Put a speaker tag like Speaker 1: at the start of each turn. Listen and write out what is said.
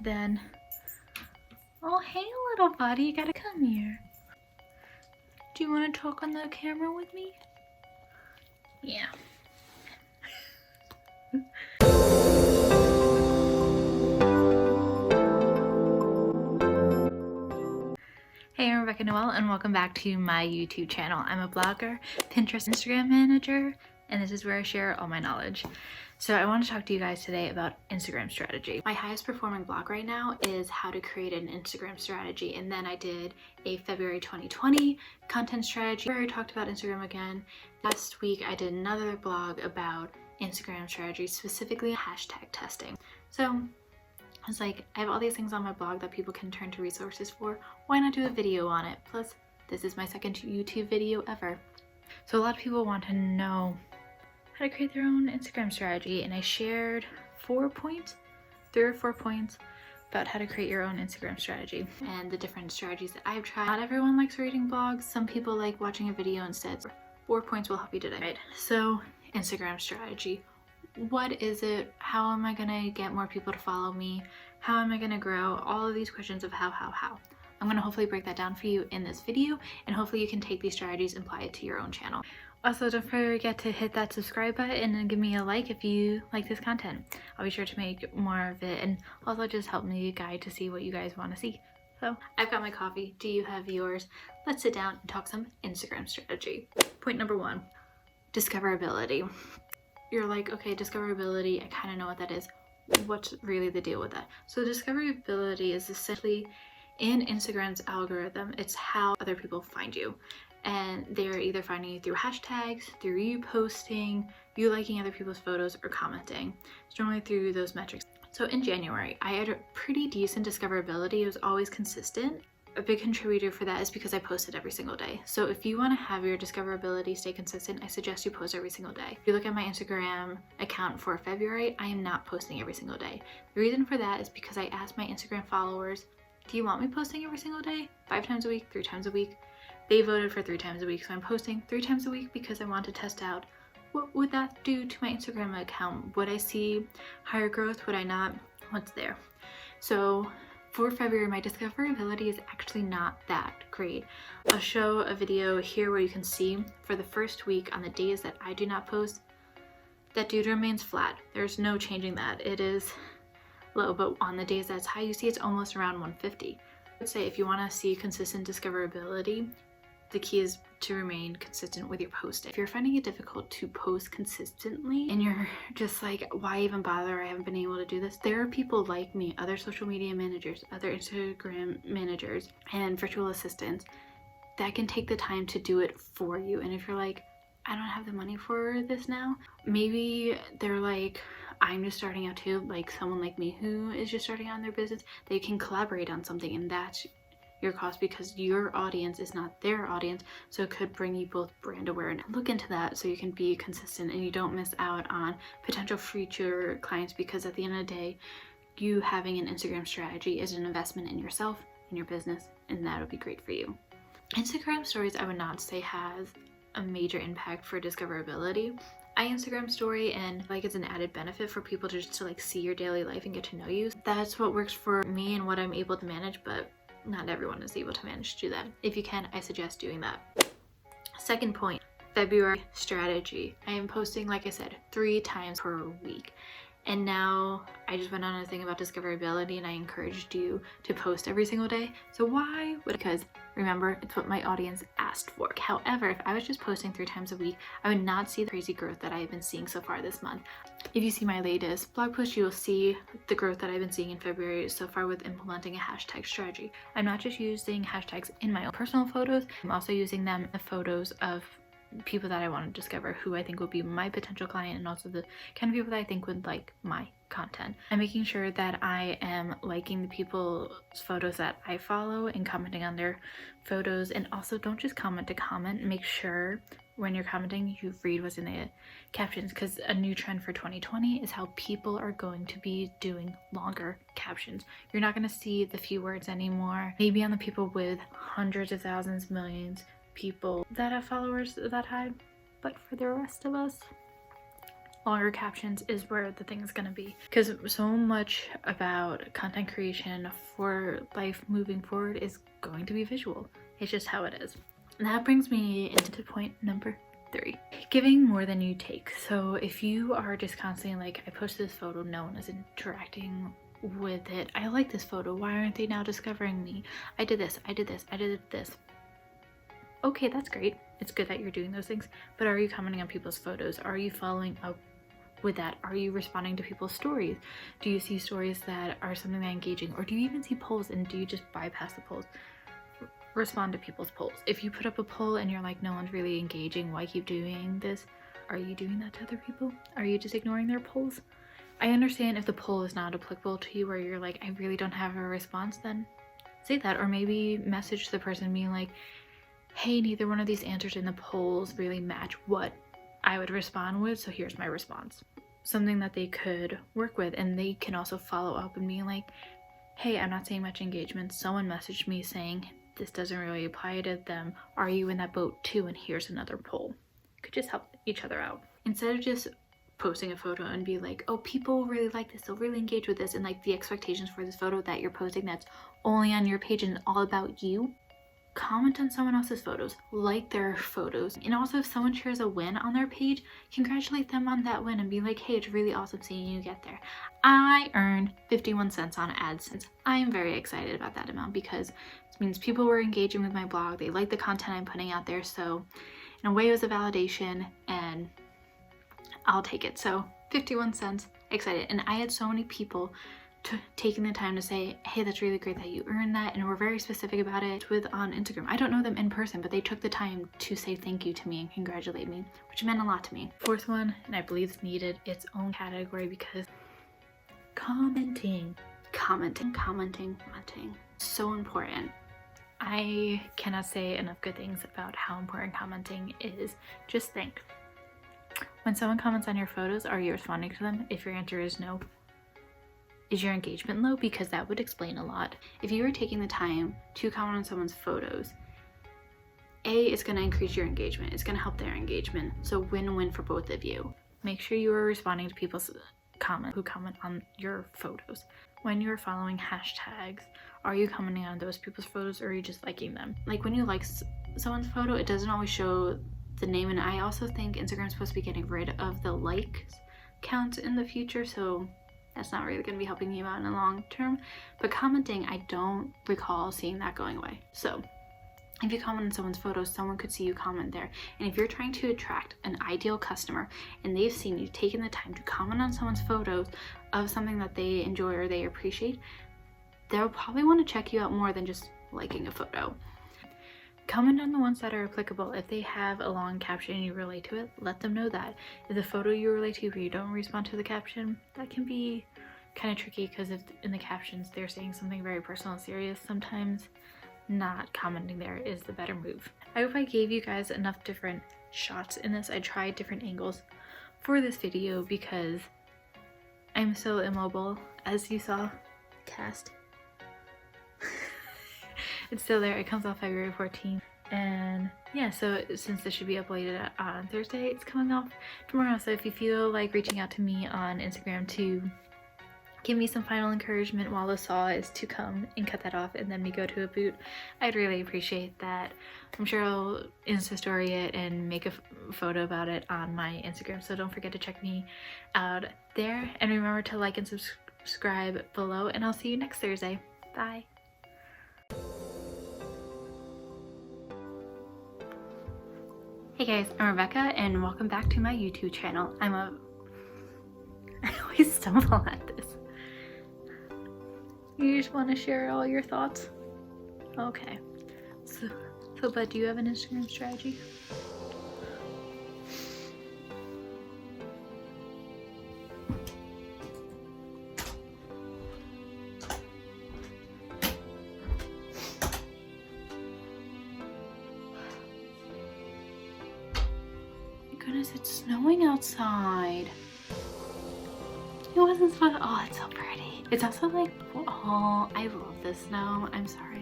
Speaker 1: then, oh hey little buddy, you gotta come here. Do you want to talk on the camera with me? Yeah. Hey, I'm Rebecca Noelle and welcome back to my YouTube channel. I'm a blogger, Pinterest, Instagram manager, and this is where I share all my knowledge. So I want to talk to you guys today about Instagram strategy. My highest performing blog right now is how to create an Instagram strategy, and then I did a February 2020 content strategy where I talked about Instagram again. Last week I did another blog about Instagram strategy, specifically hashtag testing. So I was like, I have all these things on my blog that people can turn to resources for. Why not do a video on it? Plus, this is my second YouTube video ever. So a lot of people want to know how to create their own Instagram strategy, and I shared 3 or 4 points about how to create your own Instagram strategy and the different strategies that I've tried. Not everyone likes reading blogs. Some people like watching a video instead. 4 points will help you today. Right, so Instagram strategy. What is it? How am I gonna get more people to follow me? How am I gonna grow? All of these questions of how. I'm gonna hopefully break that down for you in this video, and hopefully you can take these strategies and apply it to your own channel. Also, don't forget to hit that subscribe button and give me a like if you like this content. I'll be sure to make more of it, and also just help me guide to see what you guys want to see. So I've got my coffee. Do you have yours? Let's sit down and talk some Instagram strategy. Point number 1, discoverability. You're like, okay, discoverability, I kind of know what that is. What's really the deal with that? So discoverability is essentially in Instagram's algorithm, it's how other people find you. And they're either finding you through hashtags, through you posting, you liking other people's photos, or commenting. It's normally through those metrics. So in January, I had a pretty decent discoverability. It was always consistent. A big contributor for that is because I posted every single day. So if you want to have your discoverability stay consistent, I suggest you post every single day. If you look at my Instagram account for February, I am not posting every single day. The reason for that is because I asked my Instagram followers, do you want me posting every single day? 5 times a week, 3 times a week? They voted for 3 times a week, so I'm posting 3 times a week because I want to test out what would that do to my Instagram account. Would I see higher growth? Would I not? What's there? So for February, my discoverability is actually not that great. I'll show a video here where you can see for the first week on the days that I do not post, that dude remains flat. There's no changing that. It is low, but on the days that's high, you see it's almost around 150. I would say if you want to see consistent discoverability, the key is to remain consistent with your posting. If you're finding it difficult to post consistently and you're just like, why even bother? I haven't been able to do this. There are people like me, other social media managers, other Instagram managers, and virtual assistants that can take the time to do it for you. And if you're like, I don't have the money for this now, maybe they're like, I'm just starting out too, like someone like me who is just starting out in their business, they can collaborate on something, and that's your cost because your audience is not their audience, so it could bring you both brand awareness. Look into that so you can be consistent and you don't miss out on potential future clients, because at the end of the day, you having an Instagram strategy is an investment in yourself and your business, and that would be great for you. Instagram stories, I would not say has a major impact for discoverability. I Instagram story and like it's an added benefit for people just to like see your daily life and get to know you. That's what works for me and what I'm able to manage, but not everyone is able to manage to do that. If you can, I suggest doing that. Second point, February strategy. I am posting, like I said, 3 times per week. And now I just went on a thing about discoverability and I encouraged you to post every single day. So why? Because remember, it's what my audience asked for. However, if I was just posting 3 times a week, I would not see the crazy growth that I've been seeing so far this month. If you see my latest blog post, you will see the growth that I've been seeing in February so far with implementing a hashtag strategy. I'm not just using hashtags in my own personal photos, I'm also using them in the photos of people that I want to discover, who I think will be my potential client, and also the kind of people that I think would like my content. I'm making sure that I am liking the people's photos that I follow and commenting on their photos. And also, don't just comment to comment. Make sure when you're commenting you read what's in the captions, because a new trend for 2020 is how people are going to be doing longer captions. You're not going to see the few words anymore. Maybe on the people with hundreds of thousands, millions people that have followers that high, but for the rest of us, longer captions is where the thing is going to be, because so much about content creation for life moving forward is going to be visual. It's just how it is. And that brings me into point number 3, giving more than you take. So if you are just constantly like, I posted this photo, no one is interacting with it, I like this photo, why aren't they now discovering me, I did this, I did this, I did this. Okay, that's great, it's good that you're doing those things, but are you commenting on people's photos? Are you following up with that? Are you responding to people's stories? Do you see stories that are something that engaging, or do you even see polls and do you just bypass the polls? Respond to people's polls. If you put up a poll and you're like, no one's really engaging, why keep doing this? Are you doing that to other people? Are you just ignoring their polls? I understand if the poll is not applicable to you, or you're like, I really don't have a response, then say that, or maybe message the person being like, hey, neither one of these answers in the polls really match what I would respond with, so here's my response. Something that they could work with, and they can also follow up and be like, hey, I'm not seeing much engagement, someone messaged me saying this doesn't really apply to them, are you in that boat too, and here's another poll. Could just help each other out, instead of just posting a photo and be like, oh, people really like this, they'll really engage with this, and like the expectations for this photo that you're posting that's only on your page and all about you. Comment on someone else's photos, like their photos, and also if someone shares a win on their page, congratulate them on that win and be like, hey, it's really awesome seeing you get there. I earned 51 cents on AdSense. I am very excited about that amount because it means people were engaging with my blog, they like the content I'm putting out there, so in a way it was a validation and I'll take it. So 51 cents, excited. And I had so many people taking the time to say, hey, that's really great that you earned that, and we're very specific about it with on Instagram. I don't know them in person, but they took the time to say thank you to me and congratulate me, which meant a lot to me. 4th one, and I believe it's needed its own category, because commenting, so important. I cannot say enough good things about how important commenting is. Just think, when someone comments on your photos, are you responding to them? If your answer is no, is your engagement low? Because that would explain a lot. If you were taking the time to comment on someone's photos, it's going to increase your engagement. It's going to help their engagement. So win-win for both of you. Make sure you are responding to people's comments who comment on your photos. When you're following hashtags, are you commenting on those people's photos, or are you just liking them? Like when you like someone's photo, it doesn't always show the name, and I also think Instagram's supposed to be getting rid of the likes count in the future, so that's not really going to be helping you out in the long term. But commenting, I don't recall seeing that going away. So if you comment on someone's photos, someone could see you comment there. And if you're trying to attract an ideal customer and they've seen you taking the time to comment on someone's photos of something that they enjoy or they appreciate, they'll probably want to check you out more than just liking a photo. Comment on the ones that are applicable. If they have a long caption and you relate to it, let them know that. If the photo you relate to but you don't respond to the caption, that can be kind of tricky, because if in the captions they're saying something very personal and serious, sometimes not commenting there is the better move. I hope I gave you guys enough different shots in this. I tried different angles for this video because I'm so immobile, as you saw. Cast. It's still there. It comes off February 14th. And yeah, so since this should be uploaded on Thursday, it's coming off tomorrow. So if you feel like reaching out to me on Instagram to give me some final encouragement while the saw is to come and cut that off and then we go to a boot, I'd really appreciate that. I'm sure I'll Insta story it and make a photo about it on my Instagram, so don't forget to check me out there, and remember to like and subscribe below, and I'll see you next Thursday. Bye. Hey guys, I'm Rebecca and welcome back to my YouTube channel. I always stumble at this. You just want to share all your thoughts? Okay. So but do you have an Instagram strategy? Goodness, it's snowing outside. It wasn't supposed to. Oh, it's so pretty. It's also like, oh, I love this snow. I'm sorry.